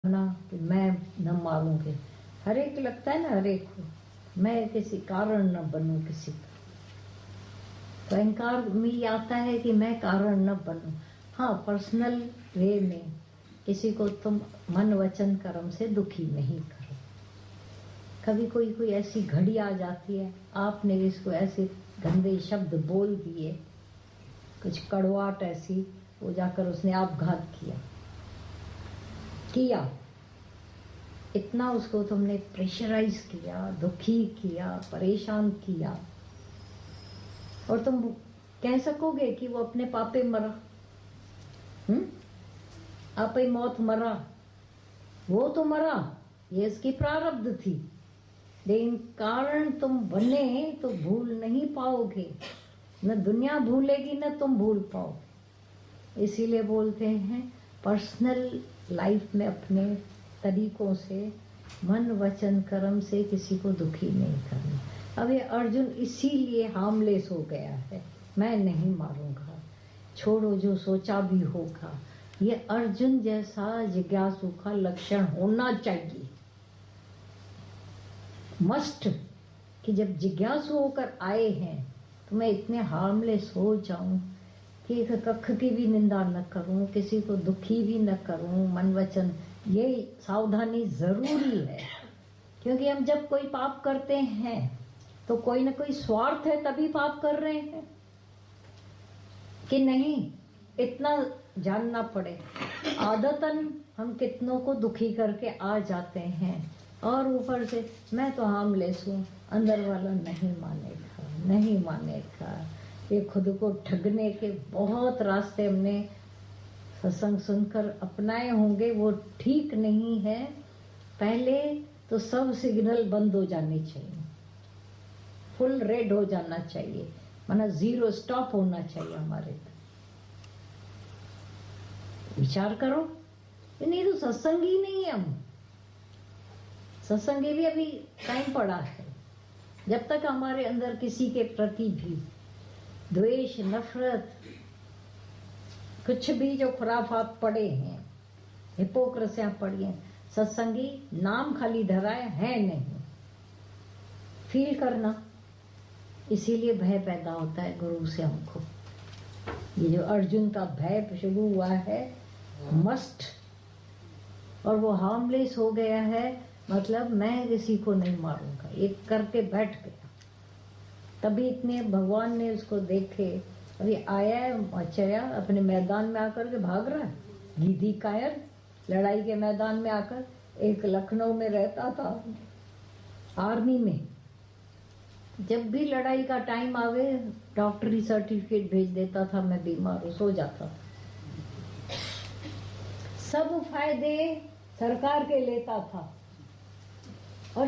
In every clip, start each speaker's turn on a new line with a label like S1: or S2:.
S1: ना कि मैं न मारूंगी। हर एक लगता है ना, हर एक को मैं किसी कारण न बनूं किसी का। तो अहंकार में आता है कि मैं कारण न बनूं। हाँ, पर्सनल वे में किसी को तुम मन वचन कर्म से दुखी नहीं करो। कभी कोई कोई ऐसी घड़ी आ जाती है, आपने इसको ऐसे गंदे शब्द बोल दिए, कुछ कड़वाहट ऐसी वो जाकर उसने आपघात किया, इतना उसको तुमने प्रेशराइज किया, दुखी किया, परेशान किया, और तुम कह सकोगे कि वो अपने पापे मरा? आप ही मौत मरा, वो तो मरा, ये इसकी प्रारब्ध थी। लेकिन कारण तुम बने तो भूल नहीं पाओगे, न दुनिया भूलेगी न तुम भूल पाओगे। इसीलिए बोलते हैं पर्सनल लाइफ में अपने तरीकों से मन वचन कर्म से किसी को दुखी नहीं करना। अब ये अर्जुन इसीलिए हार्मलेस हो गया है, मैं नहीं मारूंगा, छोड़ो जो सोचा भी होगा। ये अर्जुन जैसा जिज्ञासु का लक्षण होना चाहिए, मस्ट, कि जब जिज्ञासु होकर आए हैं तो मैं इतने हार्मलेस हो जाऊं कि एक कख की भी निंदा न करूं, किसी को दुखी भी न करूं, मन वचन। ये सावधानी जरूरी है, क्योंकि हम जब कोई पाप करते हैं तो कोई ना कोई स्वार्थ है, तभी पाप कर रहे हैं कि नहीं, इतना जानना पड़े। आदतन हम कितनों को दुखी करके आ जाते हैं, और ऊपर से मैं तो हार्मलेस हूँ, अंदर वाला नहीं मानेगा, नहीं मानेगा। ये खुद को ठगने के बहुत रास्ते हमने सत्संग सुनकर अपनाए होंगे, वो ठीक नहीं है। पहले तो सब सिग्नल बंद हो जाने चाहिए, फुल रेड हो जाना चाहिए, माना जीरो स्टॉप होना चाहिए हमारे। विचार करो, नहीं तो सत्संगी नहीं है हम। सत्संगी भी अभी टाइम पड़ा है। जब तक हमारे अंदर किसी के प्रति भी द्वेष, नफरत, कुछ भी जो खुराफात पड़े हैं, हिपोक्रेसियां पड़ी हैं, सत्संगी नाम खाली धरा है नहीं। फील करना, इसीलिए भय पैदा होता है गुरु से हमको। ये जो अर्जुन का भय शुरू हुआ है, मस्ट, और वो हार्मलेस हो गया है, मतलब मैं किसी को नहीं मारूंगा, एक करके बैठ गया। तभी इतने भगवान ने उसको देखे। अभी आया है आचार्य, अपने मैदान में आकर के भाग रहा है, गीधी कायर, लड़ाई के मैदान में आकर। एक लखनऊ में रहता था, आर्मी में, जब भी लड़ाई का टाइम आवे डॉक्टरी सर्टिफिकेट भेज देता था, मैं बीमार हूँ, सो जाता था। सब फायदे सरकार के लेता था, और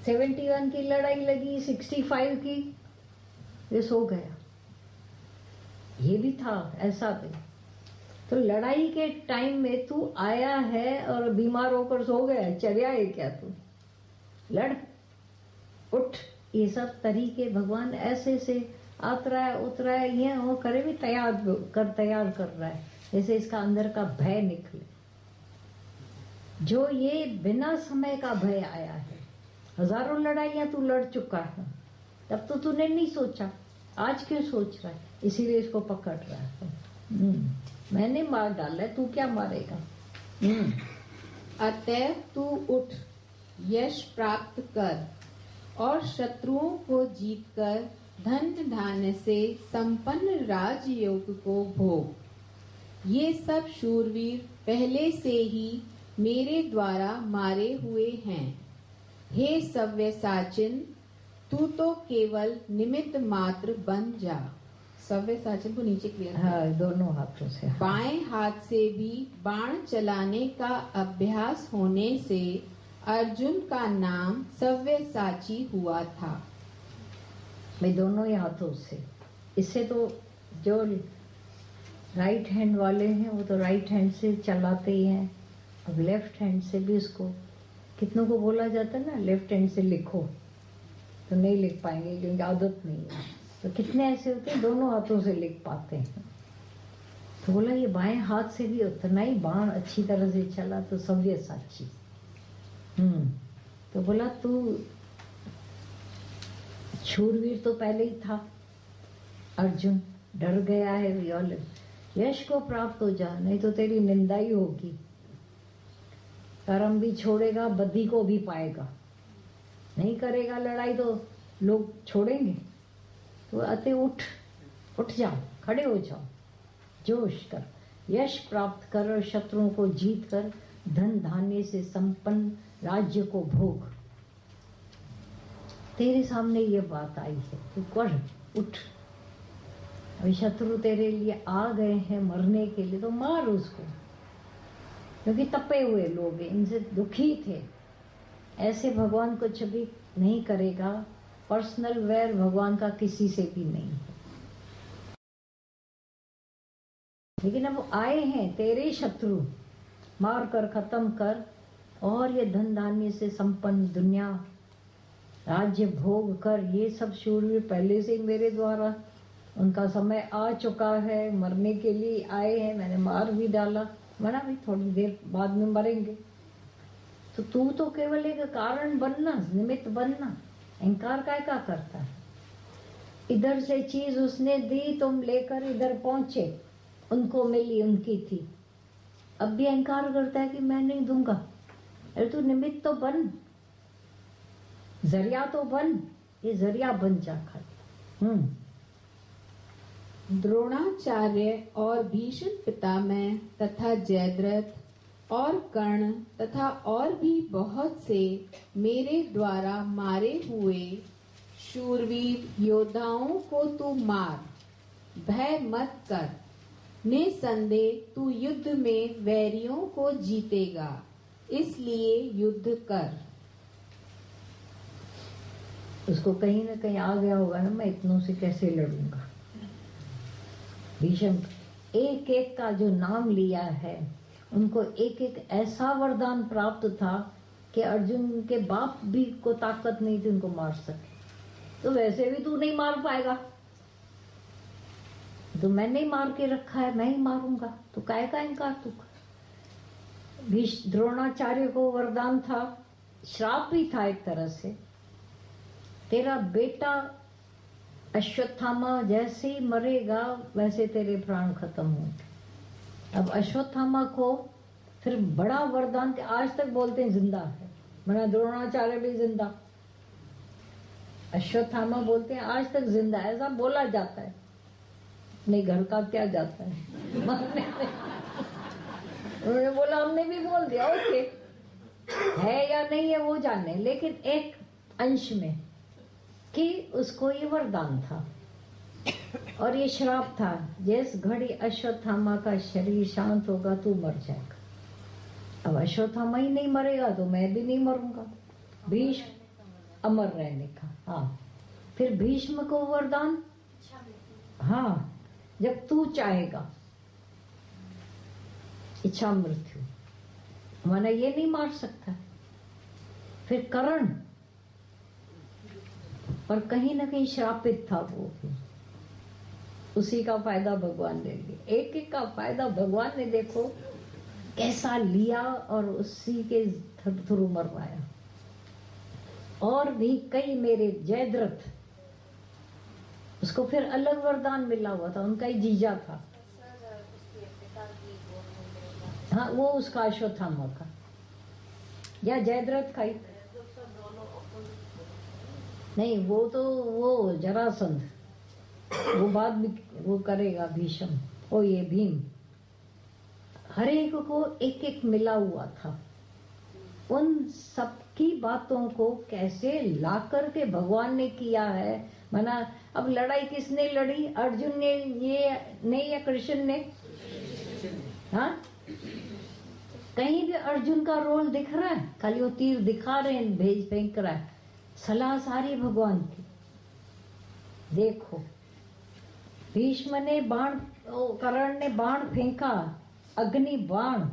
S1: 71 की लड़ाई लगी, 65 की, ये सो गया। ये भी था, ऐसा भी। तो लड़ाई के टाइम में तू आया है और बीमार होकर सो गया, चर्या है क्या तू? लड़, उठ। ये सब तरीके भगवान ऐसे से आतरा है, उतरा है, ये वो करे भी तैयार कर रहा है, जैसे इसका अंदर का भय निकले। जो ये बिना समय का भय आया है, हजारों लड़ाइयां तू लड़ चुका है, तब तो तूने नहीं सोचा, आज क्यों सोच रहा है? इसीलिए इसको पकड़ रहा है। मैंने मार डाला है, तू क्या मारेगा?
S2: अतएव तू उठ, यश प्राप्त कर, और शत्रुओं को जीतकर धन धान्य से संपन्न राजयोग को भोग। ये सब शूरवीर पहले से ही मेरे द्वारा मारे हुए हैं। हे सव्यसाचिन, तू तो केवल निमित्त मात्र बन जा। सव्यसाचिन को नीचे क्लियर,
S1: हाँ, दोनों हाथों से।
S2: बाएं हाथ से भी बाण चलाने का अभ्यास होने से अर्जुन का नाम सव्यसाची हुआ था।
S1: मैं दोनों ही हाथों से। इससे तो जो राइट हैंड वाले हैं वो तो राइट हैंड से चलाते ही हैं, अब लेफ्ट हैंड से भी उसको, कितनों को बोला जाता है ना लेफ्ट हैंड से लिखो, तो नहीं लिख पाएंगे क्योंकि आदत नहीं है। तो कितने ऐसे होते हैं दोनों हाथों से लिख पाते हैं। तो बोला ये बाएं हाथ से भी उतना ही बाण अच्छी तरह से चला तो सव्यसाची। तो बोला तू शूरवीर तो पहले ही था, अर्जुन डर गया है वियोल, यश को प्राप्त हो जा, नहीं तो तेरी निंदा ही होगी, कर्म भी छोड़ेगा, बदी को भी पाएगा, नहीं करेगा लड़ाई तो लोग छोड़ेंगे। तो अतः उठ जाओ, खड़े हो जाओ, जोश कर, यश प्राप्त कर और शत्रुओं को जीत कर धन धान्य से संपन्न राज्य को भोग। तेरे सामने ये बात आई है, तू कर, उठ। अभी शत्रु तेरे लिए आ गए हैं मरने के लिए, तो मार उसको, क्योंकि तपे हुए लोग इनसे दुखी थे। ऐसे भगवान कुछ भी नहीं करेगा, पर्सनल वैर भगवान का किसी से भी नहीं है। लेकिन अब आए हैं तेरे शत्रु, मार कर खत्म कर, और ये धन धान्य से संपन्न दुनिया, राज्य भोग कर। ये सब शूरवीर पहले से ही मेरे द्वारा, उनका समय आ चुका है, मरने के लिए आए हैं, मैंने मार भी डाला, मना भी थोड़ी देर बाद में मरेंगे। तो तू तो केवल एक कारण बनना, निमित्त बनना, अहंकार काय का करता है। इधर से चीज उसने दी, तुम लेकर इधर पहुंचे, उनको मिली, उनकी थी, अब भी अहंकार करता है कि मैं नहीं दूंगा। अरे तू निमित्त तो बन, जरिया तो बन, ये जरिया बन जा खाली।
S2: द्रोणाचार्य और भीष्म पितामह तथा जयद्रथ और कर्ण तथा और भी बहुत से मेरे द्वारा मारे हुए शूरवीर योद्धाओं को तू मार, भय मत कर, निसंदेह तू युद्ध में वैरियों को जीतेगा, इसलिए युद्ध कर।
S1: उसको कहीं ना कहीं आ गया होगा ना, मैं इतनों से कैसे लड़ूंगा। भीष्म एक एक का जो नाम लिया है, उनको एक एक ऐसा वरदान प्राप्त था कि अर्जुन के बाप भी को ताकत नहीं थी उनको मार सके। तो वैसे भी तू नहीं मार पाएगा, तो मैंने ही मार के रखा है, मैं ही मारूंगा, तो काय का इनकार तू कर। द्रोणाचार्य को वरदान था, श्राप भी था एक तरह से, तेरा बेटा अश्वत्थामा जैसे ही मरेगा वैसे तेरे प्राण खत्म होंगे। अब अश्वत्थामा को फिर बड़ा वरदान, आज तक बोलते हैं जिंदा है, मेरा द्रोणाचार्य भी जिंदा, अश्वत्थामा बोलते हैं आज तक जिंदा, ऐसा बोला जाता है, नहीं घर का क्या जाता है। उन्होंने बोला, हमने भी बोल दिया, ओके है या नहीं है वो जाने, लेकिन एक अंश में कि उसको ये वरदान था और ये श्राप था, जिस घड़ी अश्वत्थामा का शरीर शांत होगा तू मर जाएगा। अब अश्वत्थामा ही नहीं मरेगा तो मैं भी नहीं मरूंगा। भीष्म अमर रहने का, हाँ। फिर भीष्म को वरदान, हाँ, जब तू चाहेगा, इच्छा मृत्यु, माना ये नहीं मार सकता। फिर कर्ण, और कहीं ना कहीं श्रापित था वो भी, उसी का फायदा भगवान ने लिया। एक एक का फायदा भगवान ने देखो कैसा लिया और उसी के थ्रू मरवाया। और भी कई मेरे जयद्रथ, उसको फिर अलग वरदान मिला हुआ था, उनका ही जीजा था, हाँ वो उसका अश्वत्थामा का या जयद्रथ का ही नहीं, वो तो वो जरासंध, वो बाद में वो करेगा भीष्म, ओ ये भीम, हर एक को एक एक मिला हुआ था। उन सबकी बातों को कैसे ला करके भगवान ने किया है। माना अब लड़ाई किसने लड़ी, अर्जुन ने ये नहीं या कृष्ण ने, हाँ कहीं भी अर्जुन का रोल दिख रहा है, खाली वो तीर दिखा रहे हैं, भेज फेंक रहा है, सलाह सारी भगवान की। देखो भीष्म ने बाण, कर्ण ने बाण फेंका, अग्नि बाण,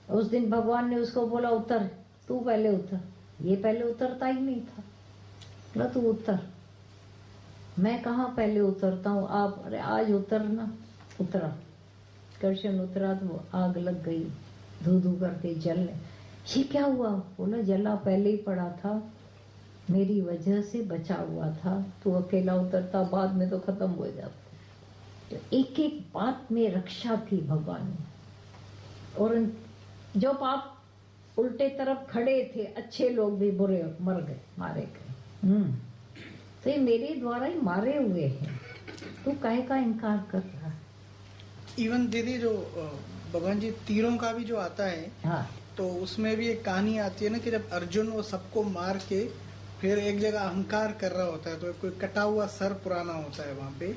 S1: उस दिन भगवान ने उसको बोला उतर, तू पहले उतर, ये पहले उतरता ही नहीं था, बोला तू उतर। मैं कहाँ पहले उतरता हूँ, आप, अरे आज उतरना, उतरा, कृष्ण उतरा तो वो आग लग गई, धू धू करके जलने। ये क्या हुआ? बोला जला पहले ही पड़ा था, मेरी वजह से बचा हुआ था, तो अकेला उतरता बाद में तो खत्म हो जाता। तो एक एक बात में रक्षा की भगवान ने। और जो पाप उल्टे तरफ खड़े थे, अच्छे लोग भी बुरे मर गए, मारे गए। तो ये मेरे द्वारा ही मारे हुए हैं, तू काहे का इनकार कर रहा है?
S3: इवन दीदी जो भगवान जी तीरों का भी जो आता है,
S1: हाँ,
S3: तो उसमें भी एक कहानी आती है ना कि जब अर्जुन वो सबको मार के फिर एक जगह अहंकार कर रहा होता है, तो कोई कटा हुआ सर पुराना होता है वहां पे,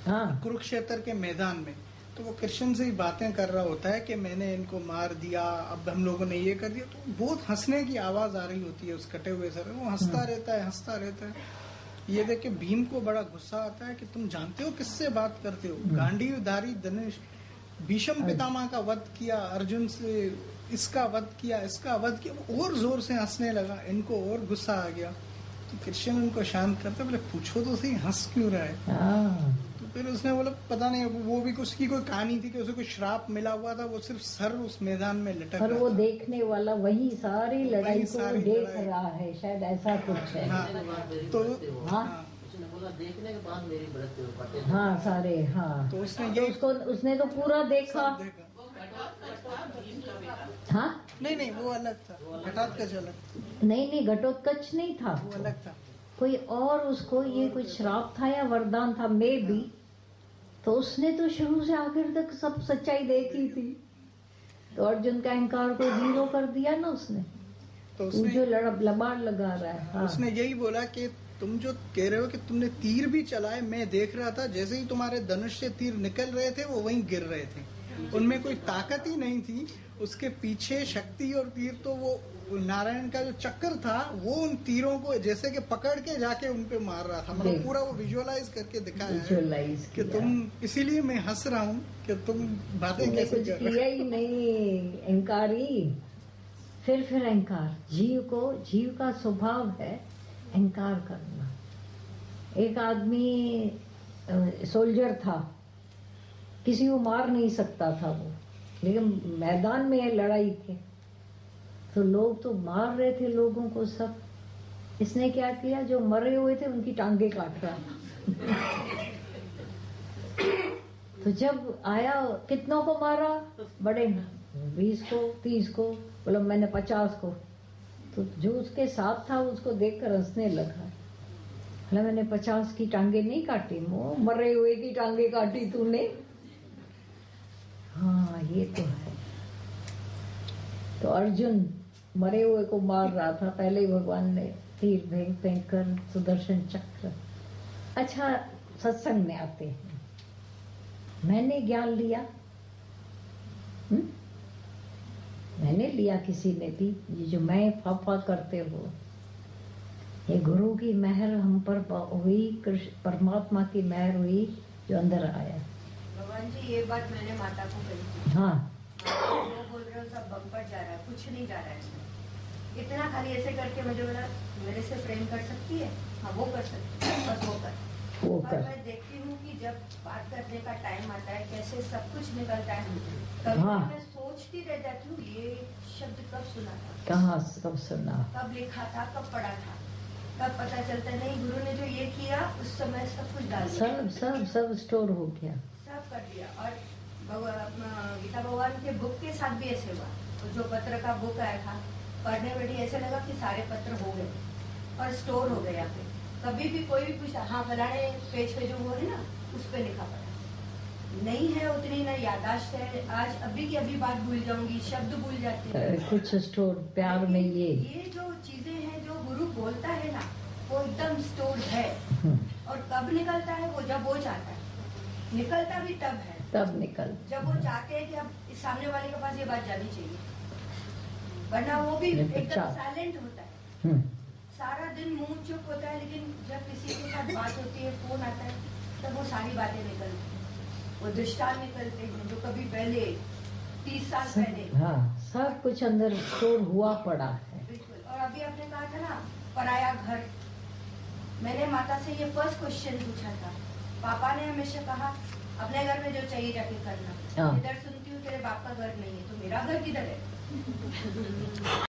S1: हाँ,
S3: कुरुक्षेत्र के मैदान में, तो वो कृष्ण से ही बातें कर रहा होता है कि मैंने इनको मार दिया, अब हम लोगों ने ये कर दिया। तो बहुत हंसने की आवाज आ रही होती है उस कटे हुए सर, वो हंसता रहता है, हंसता रहता है। ये देख के भीम को बड़ा गुस्सा आता है कि तुम जानते हो किससे बात करते हो? गांडीवधारी धनुष, भीष्म पितामह का वध किया, अर्जुन से इसका वध किया, इसका वध किया। वो और जोर से हंसने लगा, इनको और गुस्सा आ गया। तो कृष्ण उनको शांत करते, बोले पूछो तो सही हंस क्यों रहा है?
S1: हाँ।
S3: तो फिर उसने बोला पता नहीं, वो भी उसकी कोई कहानी थी कि उसे कोई श्राप मिला हुआ था, वो सिर्फ सर उस मैदान में लटक
S1: और
S3: रहा
S1: वो
S3: था।
S1: देखने वाला वही सारी लड़ाई
S3: वही
S1: को
S3: सारी
S1: देख
S3: लड़ाई।
S1: रहा है, शायद ऐसा कुछ है।
S3: हाँ, तो
S1: हाँ,
S4: उसने बोला देखने के बाद मेरी मृत्यु पटे।
S1: हाँ, सारे, हाँ।
S3: तो उसने
S1: तो
S3: ये
S1: उसको, उसने तो पूरा देखा।
S3: सब देखा।
S1: हाँ,
S3: नहीं वो अलग था, घटोत्कच अलग था,
S1: नहीं नहीं, घटोत्कच नहीं था,
S3: वो अलग था।
S1: कोई और। उसको ये कुछ श्राप था या वरदान था, मे भी। तो उसने तो शुरू से आखिर तक सब सच्चाई देखी थी, तो अर्जुन का अहंकार को जीरो कर दिया ना उसने।
S3: तो
S1: तू जो लबाड़ लगा रहा है। हाँ।
S3: उसने यही बोला कि तुम जो कह रहे हो कि तुमने तीर भी चलाए, मैं देख रहा था, जैसे ही तुम्हारे धनुष से तीर निकल रहे थे वो वहीं गिर रहे थे, उनमें कोई ताकत ही नहीं थी। उसके पीछे शक्ति और तीर, तो वो नारायण का जो चक्कर था वो उन तीरों को जैसे कि पकड़ के जाके उन पे मार रहा था। मतलब पूरा वो विजुअलाइज करके दिखाया है कि तुम, इसीलिए मैं हंस रहा हूँ कि तुम बातें कैसे
S1: कुछ
S3: कर रहे
S1: किया ही नहीं, अहंकारी। फिर अहंकार, जीव का स्वभाव है अहंकार करना। एक आदमी सोल्जर था, किसी को मार नहीं सकता था वो, लेकिन मैदान में लड़ाई थी तो लोग तो मार रहे थे लोगों को सब। इसने क्या किया, जो मरे हुए थे उनकी टांगे काट रहा। तो जब आया, कितनों को मारा? बड़े 20 को, 30 को, बोला मैंने 50 को। तो जो उसके साथ था उसको देखकर हंसने लगा। बोला मैंने 50 की टांगे नहीं काटी, वो मरे हुए की टांगे काटी तूने। हाँ, ये तो है। तो अर्जुन मरे हुए को मार रहा था, पहले ही भगवान ने तीर फेंक कर सुदर्शन चक्र। अच्छा, सत्संग में आते हैं, मैंने ज्ञान लिया, मैंने लिया, किसी ने भी। ये जो मैं फाफा करते हो, ये गुरु की मेहर हम पर हुई, परमात्मा की मेहर हुई जो अंदर आया।
S5: भगवान जी, ये बात मैंने माता को कही थी।
S1: हाँ,
S5: वो बोल रहे हो सब बम्पर जा रहा है, कुछ नहीं जा रहा है इसमें। इतना खाली ऐसे करके मुझे बोला मेरे से प्रेम कर सकती है? हाँ, वो कर सकती है, बस वो कर। और मैं देखती हूँ कि जब बात करने का टाइम आता है कैसे सब कुछ निकलता है। कभी
S1: हाँ।
S5: मैं सोचती रह जाती हूँ ये शब्द कब सुना था,
S1: कहाँ कब सुना,
S5: कब लिखा था, कब पढ़ा था, कब पता चलता है नहीं गुरु ने जो ये किया उस समय सब कुछ डाल दिया,
S1: सब स्टोर हो गया,
S5: सब कर दिया। और गीता भगवान के बुक के साथ भी ऐसे हुआ। तो जो पत्र का बुक आया था, पढ़ने बैठी ऐसे लगा कि सारे पत्र हो गए और स्टोर हो गए यहाँ पे। कभी भी कोई भी पूछा, हाँ फलाने पेज पे जो वो है ना उस पे लिखा पड़ा नहीं है, उतनी ना यादाश्त है। आज अभी की अभी बात भूल जाऊंगी, शब्द भूल जाते हैं।
S1: कुछ स्टोर प्यार में
S5: ये जो चीजें हैं जो गुरु बोलता है ना वो एकदम स्टोर है। और कब निकलता है वो, जब वो चाहता है। निकलता भी तब है,
S1: तब निकल,
S5: जब वो चाहते हैं कि अब इस सामने वाले के पास ये बात जानी चाहिए, वरना वो भी एकदम साइलेंट होता है। सारा दिन मुंह चुप होता है, लेकिन जब किसी के साथ बात होती है, फोन आता है, तब वो सारी बातें निकलती हैं। वो दृष्टांत निकलते हैं जो कभी पहले 30 साल पहले।
S1: हाँ, सब कुछ अंदर स्टोर हुआ पड़ा है।
S5: बिल्कुल। और अभी आपने कहा था ना पराया घर, मैंने माता से ये फर्स्ट क्वेश्चन पूछा था। पापा ने हमेशा कहा अपने घर में जो चाहिए जाके करना।
S1: हाँ।
S5: इधर सुनती हूँ तेरे बाप का घर नहीं है, तो मेरा घर किधर है?